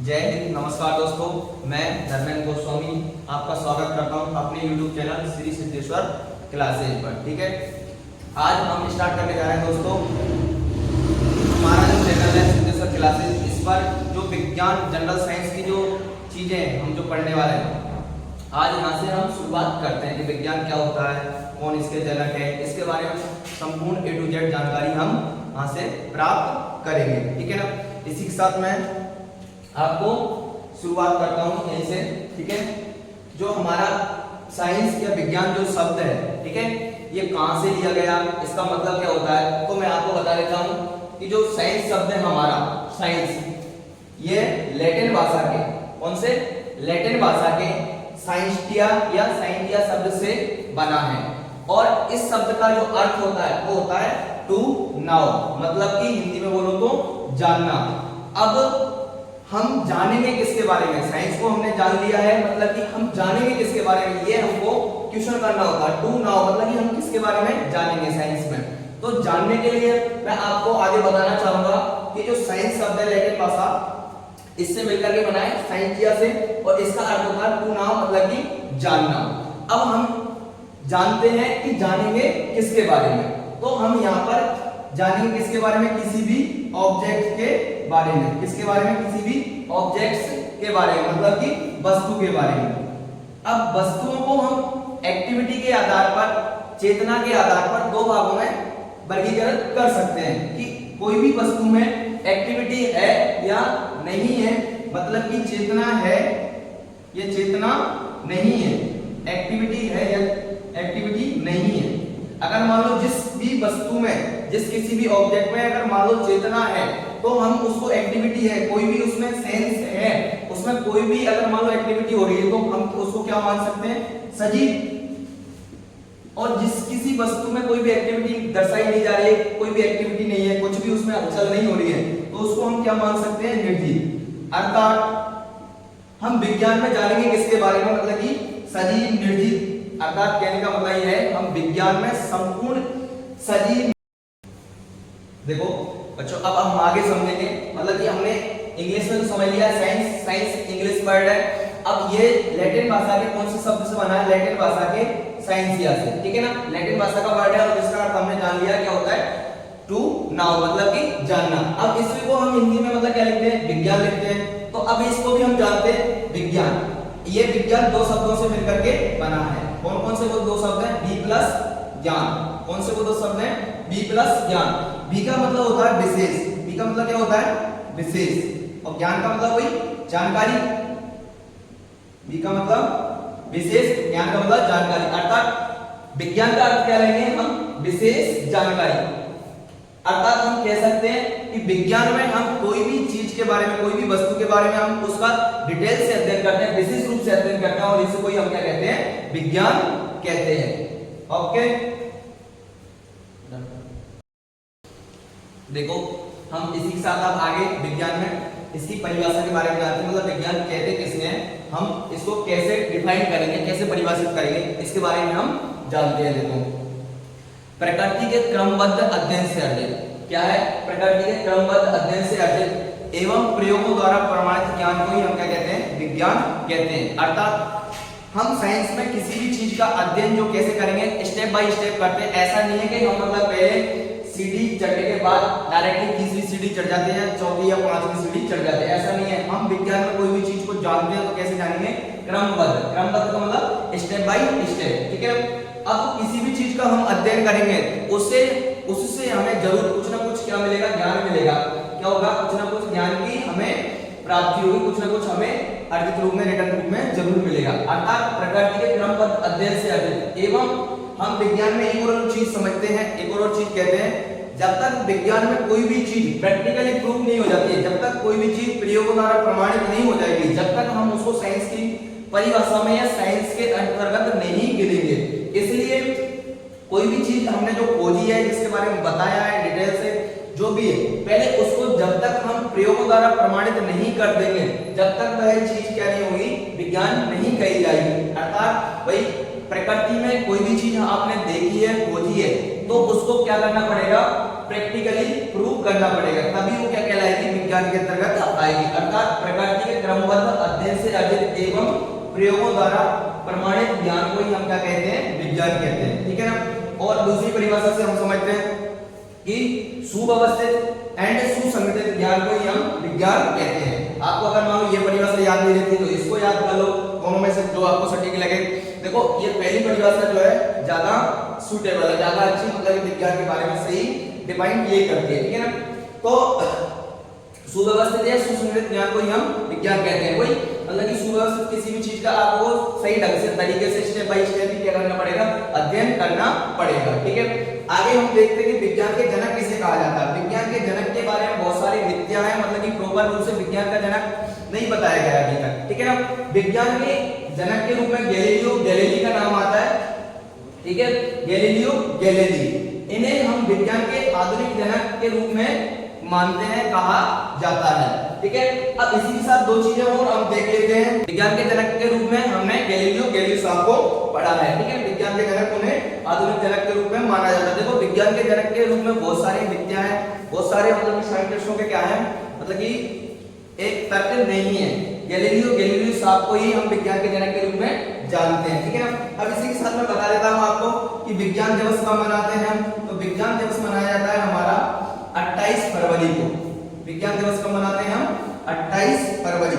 जय हिंद। नमस्कार दोस्तों, मैं धर्मेंद्र गोस्वामी आपका स्वागत करता हूं अपने YouTube channel Shri Siddheshwar classes पर। ठीक है, आज हम स्टार्ट करने जा रहे हैं दोस्तों हमारा जो चैनल है सिद्धेश्वर क्लासेज। इस पर जो विज्ञान जनरल साइंस की जो चीजें हम जो पढ़ने वाले हैं, आज यहाँ से हम शुरुआत करते हैं कि विज्ञान क्या होता है, कौन इसके जनक है, इसके बारे में संपूर्ण A to Z जानकारी हम यहाँ से प्राप्त करेंगे। ठीक है ना, इसी के साथ मैं आपको शुरुआत करता हूं यहीं से। ठीक है, जो हमारा साइंस या विज्ञान जो शब्द है, ठीक है, ये कहां से लिया गया, इसका मतलब क्या होता है, तो मैं आपको बता देता हूं कि जो साइंस शब्द है हमारा साइंस, ये लैटिन भाषा के, कौन से, लैटिन भाषा के साइंटिया या साइंटिया शब्द से बना है। और इस शब्द का जो अर्थ होता है वो होता है टू नाउ, मतलब कि हिंदी में बोलो तो जानना। अब हम जानेंगे किसके बारे में, साइंस को हमने जान लिया है, मतलब कि हम जानेंगे किसके बारे में, ये हमको क्वेश्चन करना होगा। टू नाउ मतलब कि हम किसके बारे में जानेंगे साइंस में। तो जानने के लिए मैं आपको आगे बताना चाहूंगा कि जो साइंस शब्द है लैटिन भाषा, इससे मिलकर के बना है साइंटिया से, और इसका अर्थ होता है टू नाउ मतलब कि जानना। अब हम जानते हैं कि जानेंगे किसके बारे में, तो हम यहाँ पर जानेंगे किसके बारे में, किसी भी ऑब्जेक्ट के बारे में, किसके बारे में, किसी भी ऑब्जेक्ट्स के बारे में, मतलब कि वस्तु के बारे में। अब वस्तुओं को हम एक्टिविटी के आधार पर, चेतना के आधार पर दो भागों में वर्गीकृत कर सकते हैं कि कोई भी वस्तु में एक्टिविटी है या नहीं है, मतलब कि चेतना है या चेतना नहीं है, एक्टिविटी है या एक्टिविटी नहीं है। अगर मान लो जिस भी वस्तु में, जिस किसी भी ऑब्जेक्ट में अगर मान लो चेतना है, तो हम उसको एक्टिविटी है, कोई भी उसमें सेंस है, उसमें कोई भी अगर मान लो एक्टिविटी हो रही है, तो हम उसको क्या मान सकते हैं, सजीव। और जिस किसी वस्तु में कोई भी एक्टिविटी दर्शाई नहीं जा रही है, कोई भी एक्टिविटी नहीं है, कुछ भी उसमें हलचल नहीं हो रही है, तो उसको हम क्या मान सकते हैं, निर्जीव। अर्थात हम विज्ञान में जानेंगे किसके बारे में, मतलब कि सजीव निर्जीव। अर्थात कहने का मतलब यह है हम विज्ञान में संपूर्ण सजीव। देखो बच्चों, अब हम आगे समझेंगे, मतलब कि हमने इंग्लिश में तो समझ लिया साइंस, साइंस इंग्लिश वर्ड है। अब ये लैटिन भाषा के कौन से शब्द से बना है, लैटिन भाषा के साइंसिया से। ठीक है ना, लैटिन भाषा का वर्ड है और जिसका अर्थ हमने जान लिया क्या होता है, टू नाउ मतलब कि जानना। अब इसी को हम हिंदी में मतलब क्या लिखते हैं, विज्ञान लिखते हैं। तो अब इसको भी हम जानते हैं विज्ञान। ये विज्ञान दो शब्दों से मिलकर के बना है। कौन कौन से वो दो शब्द हैं, बी प्लस ज्ञान। कौन से वो दो शब्द हैं, बी प्लस ज्ञान। बी का मतलब होता है विशेष, बी का मतलब क्या होता है, विशेष, और ज्ञान का मतलब वही जानकारी। बी का मतलब विशेष, ज्ञान का मतलब जानकारी। अर्थात विज्ञान का अर्थ क्या लेंगे हम, विशेष जानकारी। अर्थात हम कह सकते हैं कि विज्ञान में हम कोई भी चीज के बारे में, कोई भी वस्तु के बारे में हम उसका डिटेल से अध्ययन करते हैं, विशेष रूप से अध्ययन करते हैं, और इसे कोई हम क्या कहते हैं, विज्ञान कहते हैं। ओके, देखो हम इसी के साथ अब आगे विज्ञान में इसकी परिभाषा के बारे में जानते हैं, मतलब विज्ञान कहते किसने हैं, हम इसको कैसे डिफाइन करेंगे, कैसे परिभाषित करेंगे, इसके बारे में हम जानते हैं। देखो, प्रकृति के क्रमबद्ध अध्ययन से अर्जित, क्या है, प्रकृति के क्रमबद्ध अध्ययन से अर्जित एवं प्रयोगों द्वारा प्रमाणित ज्ञान को ही हम क्या कहते हैं, विज्ञान कहते हैं। अर्थात हम साइंस में किसी भी चीज का अध्ययन जो कैसे करेंगे, स्टेप बाय स्टेप करते हैं। ऐसा नहीं है कि हम मतलब पहले सीढ़ी चढ़ने के बाद डायरेक्टली तीसरी सीढ़ी चढ़ जाते हैं, चौथी या पांचवी सीढ़ी चढ़ जाते हैं, ऐसा नहीं है। हम विज्ञान में कोई भी चीज को जानते हैं तो कैसे जानेंगे, क्रमबद्ध। क्रमबद्ध का मतलब स्टेप बाय स्टेप। ठीक है, अब किसी भी चीज का हम अध्ययन करेंगे, उससे हमें जरूर कुछ ना कुछ क्या मिलेगा, ज्ञान मिलेगा। क्या होगा, कुछ ना कुछ ज्ञान की हमें प्राप्ति होगी, कुछ ना कुछ हमें अर्जित रूप में, रिटर्न रूप में जरूर मिलेगा। अर्थात प्रकृति के क्रमबद्ध अध्ययन से अर्जित एवं हम विज्ञान में एक और चीज समझते हैं, एक और चीज कहते हैं, जब तक विज्ञान में कोई भी चीज प्रैक्टिकली प्रूव नहीं हो जाती है, जब तक कोई भी चीज प्रयोगों द्वारा प्रमाणित नहीं हो जाएगी, जब तक हम उसको साइंस की परिभाषा में या साइंस के अंतर्गत नहीं गिनेंगे। इसलिए कोई भी चीज हमने जो खोजी है, जिसके बारे में बताया है डिटेल से, जो भी है, पहले उसको जब तक हम प्रयोगों द्वारा प्रमाणित नहीं कर देंगे, जब तक वह चीज क्या नहीं होगी, विज्ञान नहीं कही जाएगी। अर्थात भाई प्रकृति में कोई भी चीज आपने देखी है, खोजी है, तो उसको क्या करना पड़ेगा, प्रैक्टिकली प्रूव करना पड़ेगा, तभी वो क्या कहलाएगी, विज्ञान के अंतर्गत आएगी। अर्थात प्रकृति के क्रमबद्ध अध्ययन से अर्जित एवं प्रयोगों द्वारा प्रमाणित ज्ञान को ही हम क्या कहते हैं, विज्ञान कहते हैं। ठीक है ना। और दूसरी परिभाषा से हम समझते हैं कि सुव्यवस्थित एंड सुसंगठित ज्ञान को ही हम विज्ञान कहते हैं। आपको अगर मान लो ये परिभाषा याद नहीं रहती तो इसको याद कर लो, दोनों में से जो आपको सटीक लगे। देखो ये पहली परिभाषा जो है ज्यादा सूटेबल है, ज्यादा अच्छी, मतलब विज्ञान के बारे में सही डिफाइन ये करती है। ठीक है ना। तो सुव्यवस्थित या सुसंगठित ज्ञान को ही हम विज्ञान कहते हैं। वही मतलब कि सुव्यवस्थित किसी भी चीज का आपको सही ढंग से तरीके से स्टेप बाय स्टेप क्या करना पड़ेगा, अध्ययन करना पड़ेगा। ठीक है। आगे हम देखते हैं कि विज्ञान के जनक किसे कहा जाता है। विज्ञान के जनक के बारे में बहुत सारी मिथ्या है, मतलब कि प्रॉपर रूप से विज्ञान का जनक नहीं बताया गया अभी तक। ठीक है ना। विज्ञान के जनक के रूप में गैलीलियो गैलीली का नाम आता है। ठीक है, गैलीलियो गैलीली, इन्हें हम विज्ञान के आधुनिक जनक के रूप में मानते हैं, कहा जाता है। ठीक है। अब इसी के साथ दो चीजें और हम देख लेते हैं। विज्ञान के जनक के रूप में हमने गैलीलियो गैलीली साहब को पढ़ा है। ठीक है। विज्ञान के जनक उन्हें आधुनिक जनक के रूप में माना जाता है। देखो विज्ञान के जनक के रूप में बहुत सारी मिथ्या है, बहुत सारे मतलब साइंटिस्टों के क्या है, मतलब कि एक तर्क नहीं है। गैलीलियो गैलीली साहब को ही हम विज्ञान के जनक के रूप में जानते हैं। ठीक है ना। अब इसी के साथ मैं बता देता हूं आपको कि विज्ञान दिवस कब मनाते हैं हम। तो विज्ञान दिवस मनाया जाता है हमारा 28 फरवरी को। विज्ञान दिवस कब मनाते हैं हम, 28 फरवरी।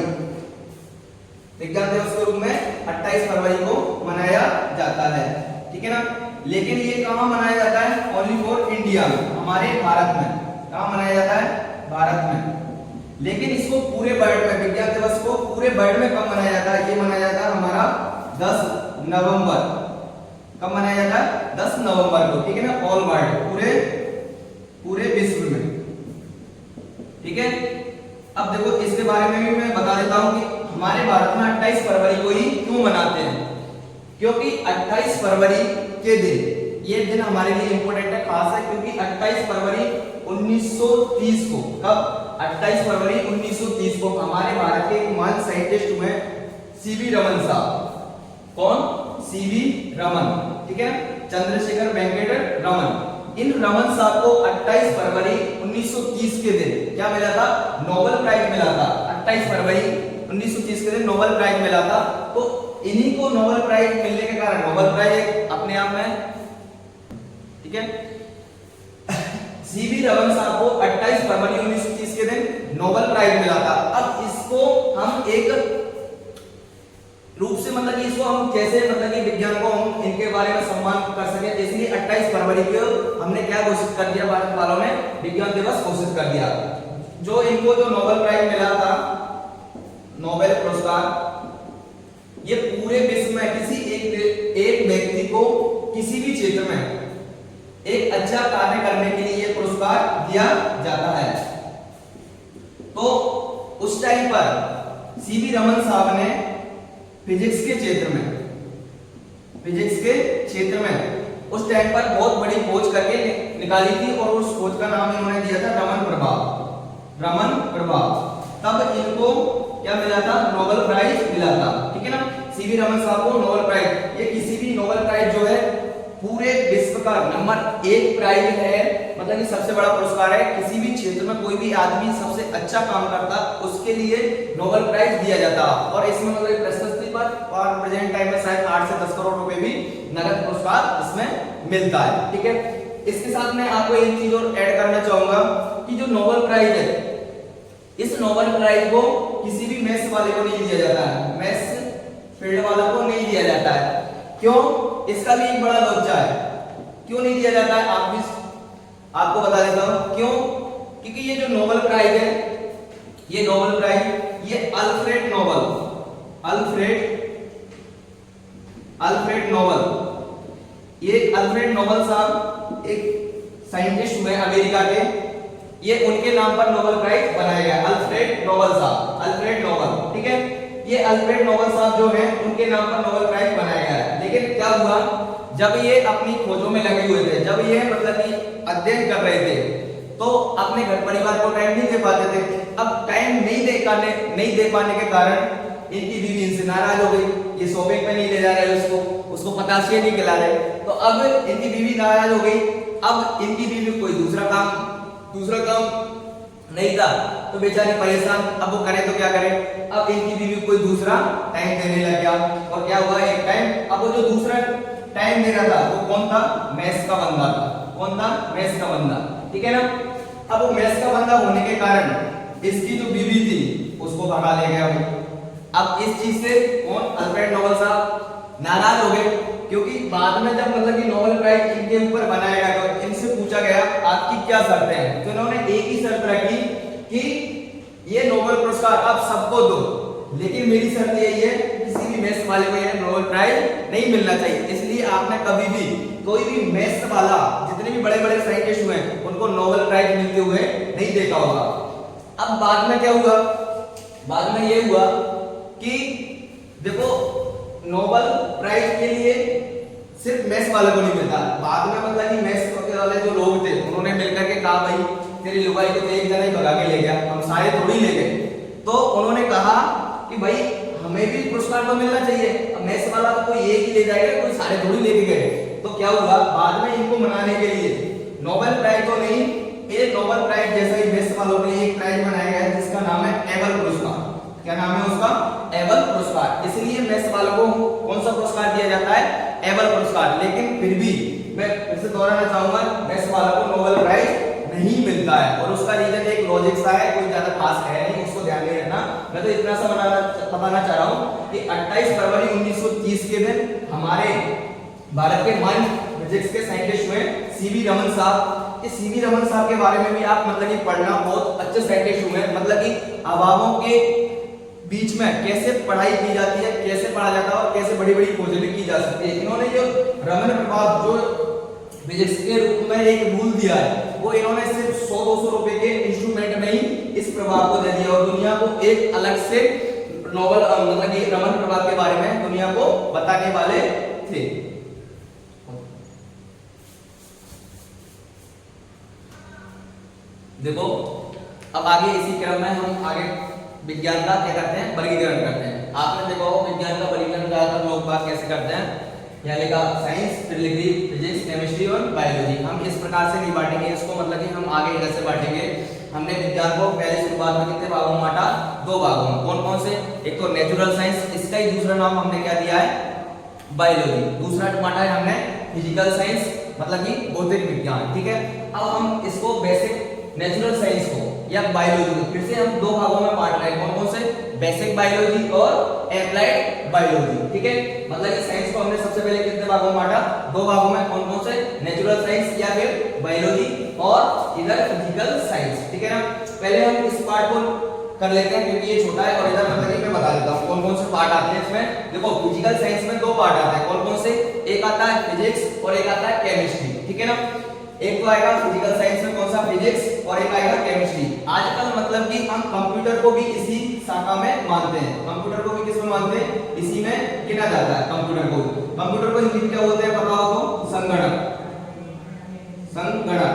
विज्ञान दिवस के रूप में 28 फरवरी को मनाया जाता है। ठीक है ना। लेकिन ये कहां मनाया जाता है, ओनली फॉर इंडिया में, हमारे भारत में। कहां मनाया जाता है, भारत में। लेकिन इसको पूरे वर्ल्ड में, विज्ञान दिवस को पूरे वर्ल्ड में कब मनाया जाता है, ये मनाया जाता है हमारा 10 नवंबर। कब मनाया जाता है, 10 नवंबर को। ठीक है ना। ऑल वर्ल्ड, पूरे विश्व में। ठीक है। अब देखो इसके बारे में भी मैं बता देता हूं कि हमारे भारत में 28 फरवरी को ही क्यों मनाते हैं। क्योंकि 28 फरवरी के दिन, ये दिन हमारे लिए इंपॉर्टेंट है, खास है, क्योंकि 28 फरवरी 1930 को, कब, 28 फरवरी 1930 को हमारे भारत के एक महान साइंटिस्ट हुए सीवी रमन साहब। कौन, सीवी रमन। ठीक है। चंद्रशेखर वेंकट रमन। इन रमन साहब को 28 फरवरी 1930 के दिन क्या मिला था, नोबेल प्राइज मिला था। 28 फरवरी 1930 के दिन नोबेल प्राइज मिला था। तो इन्हीं को नोबेल प्राइज मिलने के कारण, नोबेल प्राइज अपने आप में, ठीक है, सीवी रमन साहब को 28 फरवरी 1930 के दिन नोबेल प्राइज मिला था। अब इसको हम एक रूप से, मतलब कि इसको हम कैसे, मतलब कि विज्ञान को हम इनके बारे में सम्मान कर सके, इसलिए 28 फरवरी को हमने क्या घोषित कर दिया, भारत वालों ने विज्ञान दिवस घोषित कर दिया। जो इनको जो नोबेल प्राइज मिला था, नोबेल पुरस्कार, ये पूरे विश्व में किसी एक व्यक्ति को किसी भी क्षेत्र में एक अच्छा कार्य करने के लिए ये पुरस्कार दिया जाता है। तो उस टाइम पर सीवी रमन साहब ने फिजिक्स के क्षेत्र में उस टाइम पर बहुत बड़ी खोज करके निकाली थी, और उस खोज का नाम इन्होंने दिया था रमन प्रभाव। तब इनको क्या मिला था, नोबेल प्राइज मिला था। ठीक है ना। सीवी रमन साहब को नोबेल प्राइज, ये किसी भी नोबेल प्राइज जो है पूरे विश्व का नंबर 1 प्राइज है, मतलब कि सबसे बड़ा पुरस्कार है। किसी भी क्षेत्र में कोई भी आदमी सबसे अच्छा काम करता उसके लिए नोबेल प्राइज दिया जाता, और इसमें मतलब प्रशस्ति पर और प्रेजेंट टाइम में शायद 8 से 10 करोड़ रुपए भी नगद पुरस्कार इसमें मिलता है। ठीक है। इसके साथ मैं आपको एक चीज और ऐड करना चाहूंगा कि जो नोबेल प्राइज है, इस नोबेल प्राइज को किसी भी मैथ्स वाले को नहीं दिया जाता है, मैथ्स फील्ड वालों को नहीं दिया जाता है। क्यों, इसका भी एक बड़ा लोचा है। क्यों नहीं दिया जाता है, आपको बता देता हूं क्यों। क्योंकि ये जो नोबेल प्राइज है, ये नोबेल प्राइज, ये अल्फ्रेड नोबेल, ये अल्फ्रेड नोबेल साहब एक साइंटिस्ट हुए अमेरिका के, ये उनके नाम पर नोबेल प्राइज बनाया गया। Alfred Nobel. ठीक है। ये अल्फ्रेड नोबेल साहब जो है उनके नाम पर नोबेल प्राइज बनाया गया है। लेकिन क्या हुआ, जब ये अपनी खोजों में लगे हुए थे, जब ये मतलब कि अध्ययन कर रहे थे, तो अपने घर परिवार को टाइम नहीं दे पाते थे। अब टाइम नहीं दे पाने के कारण इनकी बीवी इनसे नाराज हो गई, ये शॉपिंग पे नहीं ले जा रहे उसको पताशे नहीं खिला रहे। तो अब इनकी बीवी नाराज हो गई। अब इनकी बीवी कोई दूसरा काम नहीं था, तो बेचारी परेशान। अब वो करे तो क्या करे, अब इनकी बीवी कोई दूसरा टाइम देने लग गया। और क्या हुआ, एक टाइम, अब वो जो दूसरा टाइम दे रहा था वो कौन था, मेस का बंदा था। कौन था, मेस का बंदा, ठीक है ना। अब वो मेस का बंदा होने के कारण इसकी जो बीवी थी उसको भगा ले गया भाई। अब इस चीज से कौन, अल्फ्रेड नोबेल साहब नाराज हो गए, क्योंकि बाद में जब मतलब कि नोबेल प्राइज इनके ऊपर बनाया गया तो इनसे पूछा गया आपकी क्या शर्तें हैं, तो इन्होंने एक ही शर्त रखी कि ये नोबेल पुरस्कार आप सबको दो, लेकिन मेरी शर्त यही है किसी भी मेस वाले को ये नोबेल प्राइज नहीं मिलना चाहिए। इसलिए आपने कभी भी कोई भी मेस वाला, जितने भी बड़े बड़े साइंटिस्ट हुए उनको नोबेल प्राइज मिलते हुए नहीं देखा होगा। अब बाद में क्या हुआ, बाद में ये हुआ कि देखो नोबेल प्राइज के लिए सिर्फ मेस वाले को नहीं मिलता, बाद में मतलब कि मेस वाले जो लोग थे उन्होंने मिलकर के कहा भाई तेरी लुगाई को तो एक जना ही भगा के ले गया, हम सारे थोड़ी ले गए। तो उन्होंने कहा कि भाई हमें भी पुरस्कार तो मिलना चाहिए, अब मेस वाला तो कोई एक ही ले जाएगा, कोई सारे थोड़ी लेके गए। तो क्या हुआ, बाद में इनको मनाने के लिए नोबेल प्राइज तो नहीं, एक नोबेल प्राइज जैसा ही मेस वालों ने एक प्राइज बनाया गया है जिसका नाम है एबल पुरस्कार। क्या नाम है उसका, एबल पुरस्कार। इसलिए मेस वालों को कौन सा पुरस्कार दिया जाता है, एबल पुरस्कार। लेकिन फिर भी मैं फिर से दोहराना चाहूंगा, मेस वालों को नोबेल प्राइज नहीं मिलता है, और उसका रीजन एक लॉजिक सा है, कोई ज्यादा खास है नहीं, उसको ध्यान नहीं रखना। मैं तो इतना सा बताना चाह रहा हूं कि 28 फरवरी 1930 के दिन हमारे भारत के महान फिजिक्स के साइंटिस्ट हुए सीवी रमन साहब। इस सीवी रमन साहब के बारे में भी आप मतलब कि पढ़ना, बहुत अच्छे साइंटिस्ट हुए, मतलब कि अभावों के बीच में कैसे पढ़ाई की जाती है, कैसे पढ़ा जाता है और कैसे बड़ी बड़ी खोजें भी की जा सकती है। इन्होंने जो रमन प्रभाव जो फिजिक्स के रूप में एक रूल दिया है, वो इन्होंने सिर्फ 100-200 रुपए के इंस्ट्रूमेंट में ही इस प्रभाव को दे दिया और दुनिया को एक अलग से नोबेल मतलब कि रमन प्रभाव के बारे में दुनिया को बताने वाले थे। देखो अब आगे इसी क्रम में हम आगे विज्ञान का क्या करते हैं, वर्गीकरण करते हैं। आपने देखो विज्ञान का वर्गीकरण ज्यादातर लोग बात कैसे करते हैं, यहाँ लिखा साइंस, फिर लिख दी फिजिक्स, केमिस्ट्री और बायोलॉजी। हम इस प्रकार से नहीं बांटेंगे इसको, मतलब कि हम आगे इधर से बांटेंगे। हमने विज्ञान को पहले शुरुआत में कितने भागों में बांटा, 2 भागों में। कौन कौन से, एक तो नेचुरल साइंस, इसका ही दूसरा नाम हमने क्या दिया है, बायोलॉजी। दूसरा बांटा है हमने फिजिकल साइंस, मतलब कि भौतिक विज्ञान, ठीक है। अब हम इसको बेसिक नेचुरल साइंस को या बायोलॉजी को फिर से हम 2 भागों में बांट रहे हैं। कौन कौन से, बेसिक बायोलॉजी और एप्लाइड बायोलॉजी, ठीक है। मतलब कि साइंस को हमने सबसे पहले कितने भागों में बांटा, 2 भागों में। कौन कौन से, नेचुरल साइंस या फिर बायोलॉजी और इधर फिजिकल साइंस, ठीक है ना। पहले हम इस पार्ट को कर लेते हैं क्योंकि ये छोटा है, और इधर मतलब कि मैं बता देता हूँ कौन कौन से पार्ट आते हैं इसमें। देखो फिजिकल साइंस में 2 पार्ट आते हैं। कौन कौन से, एक आता है फिजिक्स और एक आता है केमिस्ट्री, ठीक है ना। एक तो आएगा फिजिकल साइंस में कौन सा, फिजिक्स, और एक आएगा केमिस्ट्री। आजकल मतलब कि हम कंप्यूटर को भी इसी शाखा में मानते हैं। कंप्यूटर को भी किसमें मानते हैं, इसी में गिना जाता है कंप्यूटर को। कंप्यूटर को हिंदी में क्या बोलते हैं पता हो तो, संगणक, संगणक,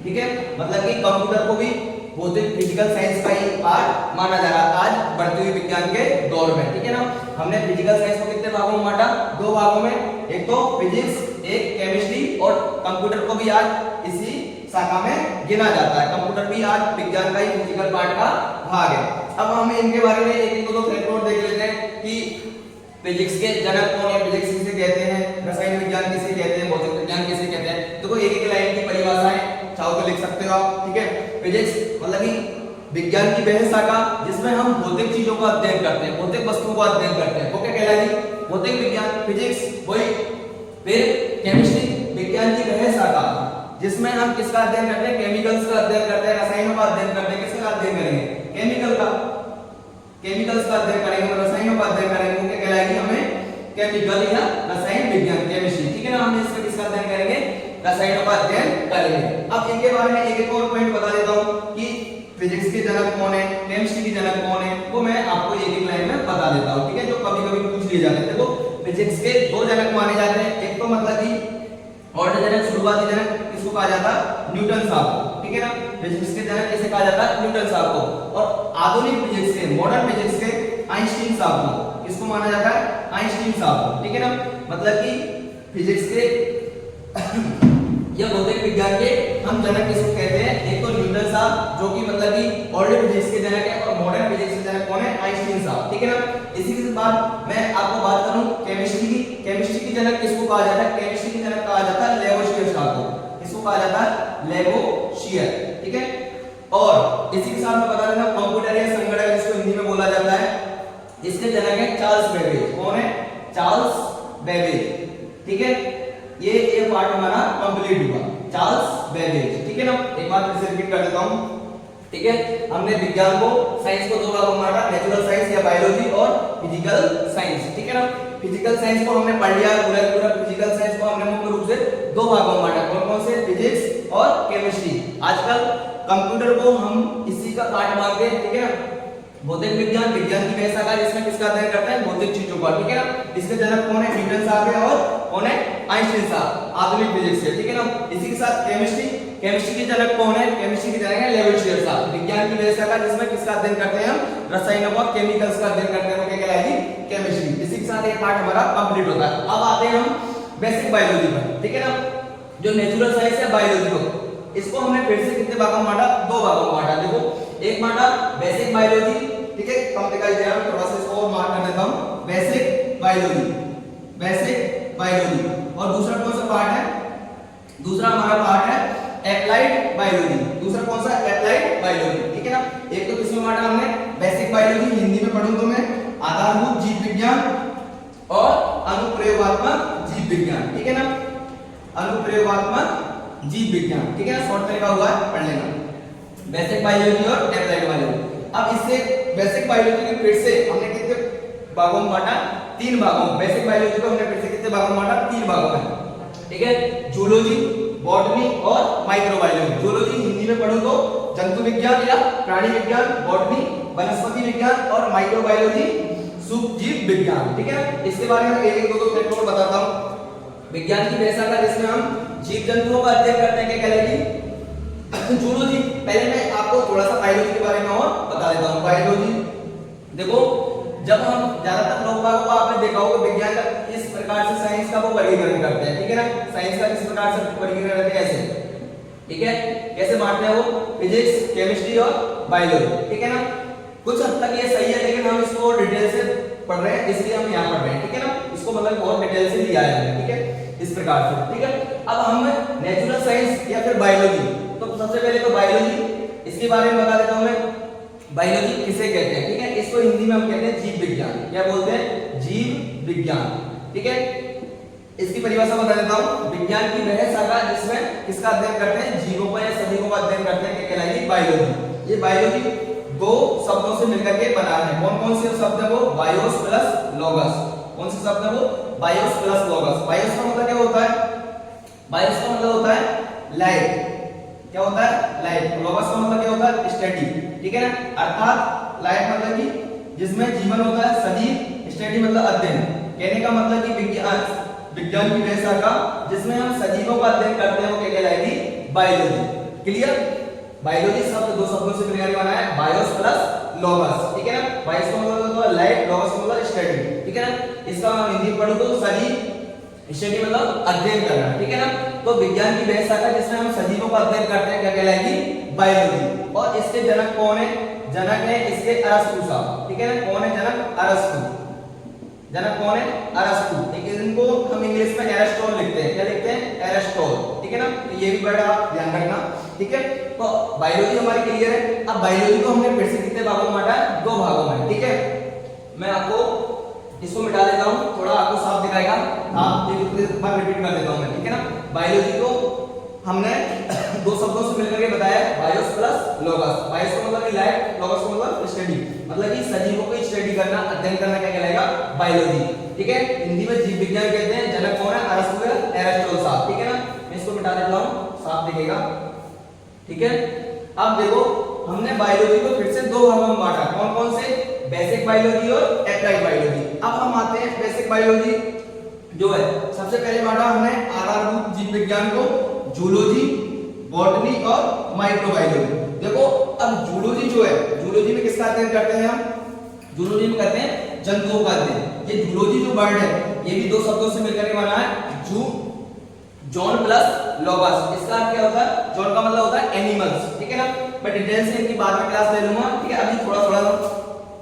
ठीक है। मतलब कि कंप्यूटर को भी भौतिक फिजिकल साइंस का ही पार्ट माना जा रहा है आज बढ़ते हुए विज्ञान के दौर में, ठीक है ना। हमने फिजिकल साइंस को कितने भागों में बांटा, 2 भागों में। एक तो फिजिक्स, एक केमिस्ट्री, और कंप्यूटर को भी आज इसी शाखा में गिना जाता है। कंप्यूटर भी आज विज्ञान का ही फिजिकल पार्ट का भाग है। अब हम इनके बारे में एक दो फैक्ट नोट देख लेते हैं कि फिजिक्स के जनक कौन है, फिजिक्स किसे कहते हैं, रसायन विज्ञान किसे कहते हैं, भौतिक विज्ञान किसे कहते हैं। देखो एक एक लाइन की परिभाषाएं चाहो तो लिख सकते हो आप, ठीक है। फिजिक्स मतलब कि विज्ञान की वह शाखा जिसमें हम भौतिक चीजों का अध्ययन करते हैं, भौतिक वस्तुओं का अध्ययन करते हैं, वो क्या कहलाएगी, भौतिक विज्ञान, फिजिक्स वही। फिर केमिस्ट्री, विज्ञान की वह शाखा जिसमें हम किसका अध्ययन करते हैं, केमिकल्स का अध्ययन करते हैं, रसायनों का अध्ययन करते हैं। किसका अध्ययन करेंगे, केमिकल का, केमिकल्स का अध्ययन करेंगे, रसायनों का अध्ययन करेंगे, वो क्या कहलाएगी हमें केमिकल या रसायन विज्ञान, केमिस्ट्री, ठीक है ना। हम इसका किसका अध्ययन करेंगे, रसायनों का अध्ययन करेंगे। अब इनके बारे में एक और पॉइंट बता देता हूं कि फिजिक्स के जनक कौन है, केमिस्ट्री के जनक कौन है, वो मैं आपको एक एक लाइन में बता देता हूं, ठीक है। जो कभी-कभी पूछ लिए जाते हैं। देखो फिजिक्स के 2 जनक माने जाते हैं। एक तो मतलब कि ऑर्डर जनक, शुरुआती जनक किसको कहा जाता है, न्यूटन साहब को, ठीक है ना। फिजिक्स के जनक किसे कहा जाता है, न्यूटन साहब को। और आधुनिक फिजिक्स के, मॉडर्न फिजिक्स के आइंस्टीन साहब को, किसको माना जाता है, आइंस्टीन साहब को, ठीक है ना। मतलब कि फिजिक्स के या भौतिक विज्ञान के हम जनक किसको कहते हैं, एक तो न्यूटन साहब, जो कि मतलब कि ओल्ड फिजिक्स के जनक है, और मॉडर्न फिजिक्स के जनक कौन है? आइंस्टीन साहब, ठीक है ना। इसी के बाद मैं आपको बात करूं केमिस्ट्री की। केमिस्ट्री की जनक किसको कहा जाता है? केमिस्ट्री की जनक कहा जाता है लेवोशियर साहब को। किसको कहा जाता है? लेवोशियर, ठीक है। और इसी के साथ मैं बता देना कंप्यूटर या संगणक जिसको हिंदी में बोला जाता है, इसके जनक है चार्ल्स बेबेज। कौन है? चार्ल्स बेबेज, ठीक है। ये पार्ट हमारा कंप्लीट हुआ, चार्ल्स बेबेज, ठीक है ना। एक बार फिर से रिपीट कर देता हूं, ठीक है। हमने विज्ञान को, साइंस को दो भागों में बांटा, नेचुरल साइंस या बायोलॉजी और फिजिकल साइंस, ठीक है ना। फिजिकल साइंस को हमने पढ़ लिया, पूरा फिजिकल साइंस को हमने मुख्य रूप से दो भागों में बांटा। कौन कौन से? फिजिक्स और केमिस्ट्री। आजकल कंप्यूटर को हम इसी का पार्ट मानते हैं, ठीक है ना। भौतिक विज्ञान, विज्ञान की वह शाखा जिसमें किसका अध्ययन करते हैं? भौतिक चीजों का, ठीक है ना। इसके जनक कौन है? न्यूटन साहब है, और कौन है? आइंस्टीन साहब, आधुनिक फिजिक्स के, ठीक है ना। इसी के साथ केमिस्ट्री, केमिस्ट्री के जनक कौन है? केमिस्ट्री के जनक है लेवोशियर साहब। विज्ञान की वह शाखा जिसमें किसका अध्ययन करते हैं? हम रसायनों का, केमिकल्स का अध्ययन करते हैं, वो क्या कहलाएगी? केमिस्ट्री। इसी के साथ ये पार्ट हमारा कंप्लीट होता है। अब आते हैं हम बेसिक बायोलॉजी पर, ठीक है ना। जो नेचुरल साइंस है बायोलॉजी को, इसको हमने फिर से कितने भागों में बांटा? दो भागों में बांटा। देखो, एक बांटा बेसिक बायोलॉजी, ठीक है। कम दिखाई दे रहा है, थोड़ा सा इसको और मार्क कर देता हूं। Basic biology, basic biology. और दूसरा कौन सा पार्ट है? दूसरा हमारा पार्ट है एप्लाइड बायोलॉजी। दूसरा कौन सा? एप्लाइड बायोलॉजी, ठीक है ना। एक तो किसमें बांटा हमने? बेसिक बायोलॉजी, हिंदी में पढ़ूं तो मैं आधारभूत जीव विज्ञान और अनुप्रयोगात्मक जीव विज्ञान, ठीक है ना। अनुप्रयोगात्मक जीव विज्ञान, ठीक है ना। शॉर्ट में लिखा हुआ है, पढ़ लेना। बेसिक बायोलॉजी और एप्लाइड बायोलॉजी। अब इससे बेसिक बायोलॉजी के फिर से हमने कितने भागों में बांटा? तीन भागों में। बेसिक बायोलॉजी को हमने फिर से कितने भागों में बांटा? तीन भागों में, ठीक है। जूलॉजी, बॉटनी और माइक्रोबायोलॉजी। जूलॉजी हिंदी में पढ़ो तो जंतु विज्ञान या प्राणी विज्ञान, बॉटनी वनस्पति विज्ञान, और माइक्रोबायोलॉजी सूक्ष्म जीव विज्ञान, ठीक है। इसके बारे में एक दो फैक्ट और बताता हूं। विज्ञान की वह शाखा जिसमें हम जीव जंतुओं का अध्ययन करते हैं, क्या कहलाएगी? जूलॉजी। पहले मैं आपको थोड़ा सा बायोलॉजी के बारे में और बता देता हूं। बायोलॉजी देखो, जब हम ज्यादातर लोगों को आपने देखा होगा विज्ञान का इस प्रकार से साइंस का वो वर्गीकरण करते हैं, ठीक है ना। साइंस का किस प्रकार से वर्गीकरण करते हैं? ऐसे, ठीक है। कैसे बांटते हैं वो? फिजिक्स, केमिस्ट्री और बायोलॉजी, ठीक है ना। कुछ हद तक ये सही है, लेकिन हम इसको डिटेल से पढ़ रहे हैं, इसलिए हम यहाँ पढ़ रहे हैं, ठीक है ना। इसको मतलब बहुत डिटेल से लिया है, ठीक है, इस प्रकार से, ठीक है। अब हम नेचुरल साइंस या फिर बायोलॉजी, तो सबसे पहले तो बायोलॉजी, इसके बारे में बता देता हूं मैं। बायोलॉजी किसे कहते हैं, ठीक है। इसको हिंदी में हम कहते हैं जीव विज्ञान। क्या बोलते हैं? जीव विज्ञान, ठीक है। इसकी परिभाषा बता देता हूं। विज्ञान की वह शाखा जिसमें किसका अध्ययन करते हैं? जीवों का या सजीवों का अध्ययन करते हैं, क्या कहलाएगी? बायोलॉजी। ये बायोलॉजी दो शब्दों से मिलकर के बना है। कौन कौन से शब्द है वो? BIOS plus लोगस। कौन से शब्द है वो? BIOS plus लोगस। बायोस का मतलब क्या होता है? बायोस का मतलब होता है लाइफ। क्या होता है? लाइफ। लोगस का मतलब क्या होता है? स्टडी, ठीक है ना। अर्थात लाइफ मतलब कि जिसमें जीवन होता है, सजीव, स्टडी मतलब अध्ययन। कहने का मतलब कि विज्ञान की वह शाखा जिसमें हम सजीवों का अध्ययन करते हैं, वो क्या कहलाएगी? बायोलॉजी। क्लियर? बायोलॉजी शब्द दो शब्दों से मिलकर बना है, बायोस प्लस लोगस, ठीक है ना। बायोस का मतलब होता है लाइफ, लोगस का मतलब स्टडी, ठीक है ना। इसका हिंदी पढ़ो तो सजीव, स्टडी मतलब अध्ययन करना, ठीक है ना। तो विज्ञान की वह शाखा जिसमें हम सजीवों का अध्ययन करते हैं, क्या कहलाएगी? बायोलॉजी। और इसके जनक कौन है? जनक है इसके अरस्तु साहब, ठीक है ना। कौन है जनक? अरस्तु। जनक कौन है? अरस्तु। ठीक है, इनको हम इंग्लिश में एरिस्टोटल लिखते हैं। क्या लिखते हैं? एरिस्टोटल, ठीक है ना। तो ये भी बड़ा आप ध्यान रखना, ठीक है। तो बायोलॉजी हमारी क्लियर है। अब बायोलॉजी को हमने फिर से कितने भागों में बांटा है? दो भागों में, ठीक है। मैं आपको इसको मिटा देता हूं, थोड़ा आपको साफ दिखाएगा। आप एक बार रिपीट कर देता हूं मैं, ठीक है ना। बायोलॉजी को हमने दो शब्दों से मिलकर के बताया, बायोस प्लस लोगस। बायोस का मतलब लाइफ, लोगस का मतलब स्टडी, मतलब कि सजीवों को स्टडी करना, अध्ययन करना, क्या कहलाएगा? बायोलॉजी, ठीक है। हिंदी में जीव विज्ञान कहते हैं। जनक कौन है? अरस्तु, एरिस्टोटल साहब, ठीक है ना। मैं इसको मिटा देता हूं, साफ दिखेगा, ठीक है। अब देखो, हमने बायोलॉजी को फिर से दो भागों में बांटा। कौन कौन से? बेसिक बायोलॉजी और एप्लाइड बायोलॉजी। अब हम आते हैं बेसिक बायोलॉजी जो है, सबसे पहले बांटा हमने आधारभूत जीव विज्ञान को, जूलॉजी, बॉटनी और माइक्रोबायोलॉजी। देखो, अब जूलॉजी जो है, जूलॉजी में किसका अध्ययन करते हैं हम? जूलॉजी में करते हैं जंतुओं का अध्ययन। ये जूलॉजी जो वर्ड है, ये भी दो शब्दों से मिलकर के बना है, जू जॉन प्लस लोगस। इसका अर्थ क्या होता है? जॉन का मतलब होता है एनिमल्स, ठीक है ना। मैं डिटेल से इनकी बाद में क्लास ले लूंगा, ठीक है। अभी थोड़ा थोड़ा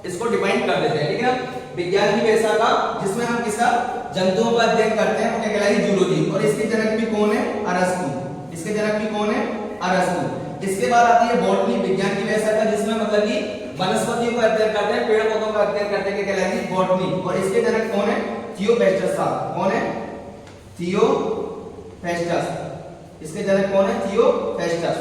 इसको डिफाइन कर देते हैं, ठीक है ना। विज्ञान की व्यवस्था का जिसमें हम किसका जंतुओं का अध्ययन करते हैं वो क्या कहलाएगी जूलॉजी, और इसके जनक भी कौन है अरस्तु, इसके जनक भी कौन है अरस्तु। इसके बाद आती है बॉटनी, विज्ञान की व्यवस्था का जिसमें मतलब कि वनस्पतियों का अध्ययन करते हैं, पेड़ पौधों का अध्ययन करते हैं, क्या कहलाएगी बॉटनी, और इसके जनक कौन है थियोपेस्टस साहब, कौन है थियोपेस्टस, इसके जनक कौन है थियोपेस्टस,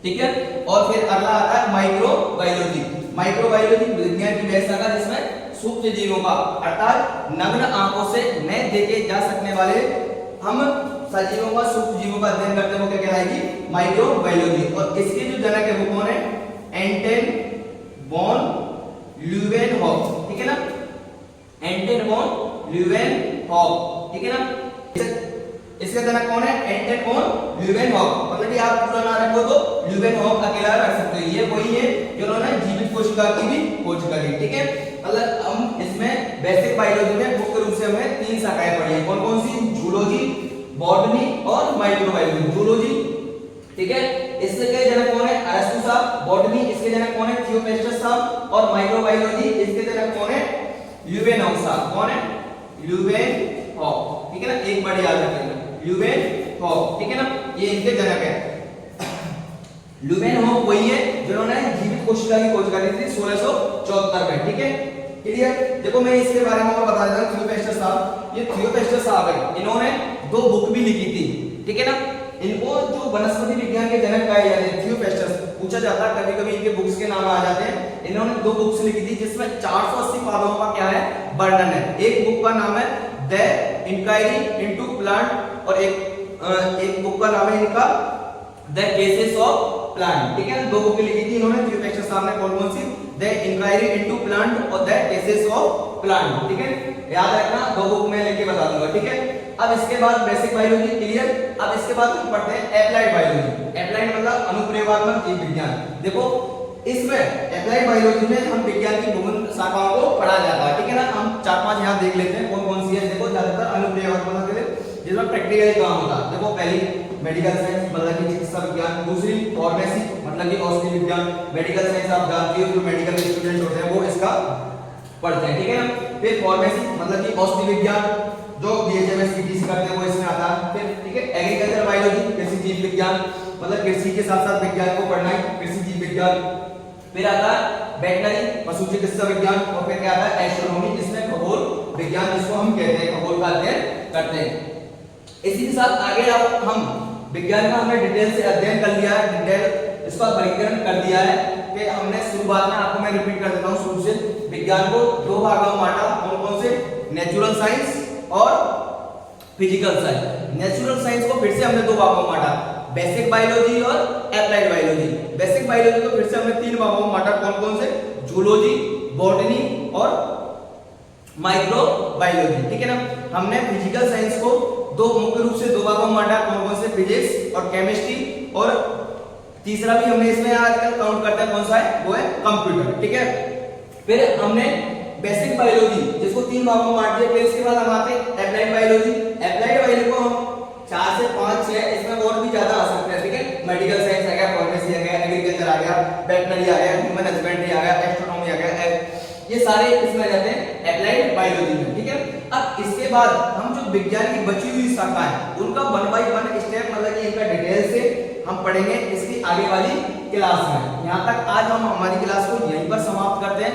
ठीक है। और फिर अगला आता है माइक्रोबायोलॉजी, माइक्रोबायोलॉजी विज्ञान की व्यवस्था का जिसमें सूक्ष्म जीवों का अर्थात नग्न आंखों से न देखे जा सकने वाले हम सजीवों का सूक्ष्म जीवों का अध्ययन करते हैं वो क्या कहलाएगी माइक्रोबायोलॉजी। और इसके जो जनक है वो कौन है एंटन वॉन ल्यूवेनहॉफ, ठीक है ना, एंटन वॉन ल्यूवेनहॉफ, ठीक है ना। इसका जनक कौन है एंटन वॉन ल्यूवेनहॉफ, मतलब कि आप पूरा नाम रखो तो ल्यूवेनहॉफ अकेला रख सकते हो, ये वही है जिन्होंने जीवित कोशिका की भी खोज करी, ठीक है। मतलब हम इसमें बेसिक बायोलॉजी में मुख्य रूप से हमने 3 शाखाएं पढ़ी है, कौन कौन सी जूलॉजी, बॉटनी और माइक्रोबायोलॉजी। जूलॉजी, ठीक है, इसके जनक कौन है अरस्तु साहब, बॉटनी इसके जनक कौन है थियोपेस्टस साहब, और माइक्रोबायोलॉजी इसके जनक कौन है ल्यूवेनहॉफ साहब, कौन है ल्यूवेनहॉफ, ठीक है ना, एक बार याद रखिएगा ल्यूवेनहॉफ, ठीक है ना, ये इनके जनक है। ल्यूवेनहॉफ वही है जिन्होंने जीवित कोशिका की खोज करी थी 1674 में, ठीक है, क्लियर। देखो मैं इसके बारे में और बता देता हूं, थियोपेस्टस साहब, ये थियोपेस्टस साहब है, इन्होंने 2 बुक भी लिखी थी, ठीक है ना। इनको जो वनस्पति विज्ञान के जनक कहे जाते हैं थियोपेस्टस, पूछा जाता है कभी-कभी इनके बुक्स के नाम आ जाते हैं। इन्होंने 2 बुक्स लिखी थी जिसमें 480 पादों का क्या है वर्णन है। एक बुक का नाम है द इंक्वायरी इनटू प्लांट और एक बुक का नाम है इनका द केसेस ऑफ प्लांट, ठीक है ना। 2 बुक लिखी थी इन्होंने थियोपेस्टस साहब ने, कौन कौन सी द इंक्वायरी इनटू प्लांट और द केसेस ऑफ प्लांट, ठीक है, याद रखना, 2 बुक में लेके बता दूंगा, ठीक है। अब इसके बाद बेसिक बायोलॉजी क्लियर। अब इसके बाद हम पढ़ते हैं एप्लाइड बायोलॉजी। एप्लाइड मतलब अनुप्रयोगात्मक जीव विज्ञान। देखो इसमें एप्लाइड बायोलॉजी में हम विज्ञान की विभिन्न शाखाओं को पढ़ा जाता है, ठीक है ना। हम 4-5 यहां देख लेते हैं कौन कौन सी है। देखो ज्यादातर अनुप्रयोगात्मक के लिए जिसमें प्रैक्टिकल काम होता है। देखो पहली मेडिकल साइंस मतलब कि चिकित्सा विज्ञान, दूसरी फार्मेसी मतलब कि औषधि विज्ञान, मेडिकल साइंस आप जानते हो जो मेडिकल स्टूडेंट होते हैं वो इसका पढ़ते हैं, ठीक है ना। फिर फार्मेसी मतलब कि औषधि विज्ञान जो बीएचएमएस पीटीसी करते हैं वो इसमें आता है। फिर ठीक है एग्रीकल्चर बायोलॉजी, कृषि जीव विज्ञान मतलब कृषि के साथ साथ विज्ञान को पढ़ना है, कृषि जीव विज्ञान। फिर आता है वेटनरी पशु चिकित्सा विज्ञान, और फिर क्या आता है एस्ट्रोनॉमी, जिसमें खगोल विज्ञान जिसको हम कहते हैं, खगोल का अध्ययन करते हैं। इसी के साथ आगे अब हम विज्ञान का हमने डिटेल से अध्ययन कर लिया है, डिटेल इसका वर्गीकरण कर दिया है कि हमने शुरुआत में आपको मैं रिपीट कर देता हूं शुरू से, विज्ञान को 2 भागों में बांटा, कौन कौन से, नेचुरल साइंस और फिजिकल साइंस। नेचुरल साइंस को फिर से हमने 2 भागों में बांटा, बेसिक बायोलॉजी और एप्लाइड बायोलॉजी। बेसिक बायोलॉजी को फिर से हमने 3 भागों में बांटा, कौन कौन से, जूलॉजी, बॉटनी और माइक्रोबायोलॉजी, ठीक है ना। हमने फिजिकल साइंस को मुख्य रूप से 2 भागों में बांटा, कौन कौन से, फिजिक्स और केमिस्ट्री, और तीसरा भी हमने इसमें आजकल काउंट करते हैं, कौन सा है, वो है कंप्यूटर, ठीक है। फिर हमने बेसिक बायोलॉजी जिसको 3 भागों में बांट दिया। फिर इसके बाद हम आते हैं एप्लाइड बायोलॉजी। एप्लाइड बायोलॉजी को हम 4 से 5 6 इसमें और भी ज्यादा आ सकते हैं, ठीक है। मेडिकल साइंस आ गया, फार्मेसी आ गया, एग्रीकल्चर आ गया, वेटनरी आ गया, ह्यूमन हस्बेंड्री आ गया, एस्ट्रोनॉमी आ गया, ये सारे इसमें आ जाते हैं एप्लाइड बायोलॉजी में, ठीक है। अब इसके बाद हम जो विज्ञान की बची हुई शाखा है उनका 1 बाय 1 स्टेप मतलब कि इनका डिटेल से हम पढ़ेंगे इसकी आगे वाली क्लास में। यहाँ तक आज हम हमारी क्लास को यहीं पर समाप्त करते हैं।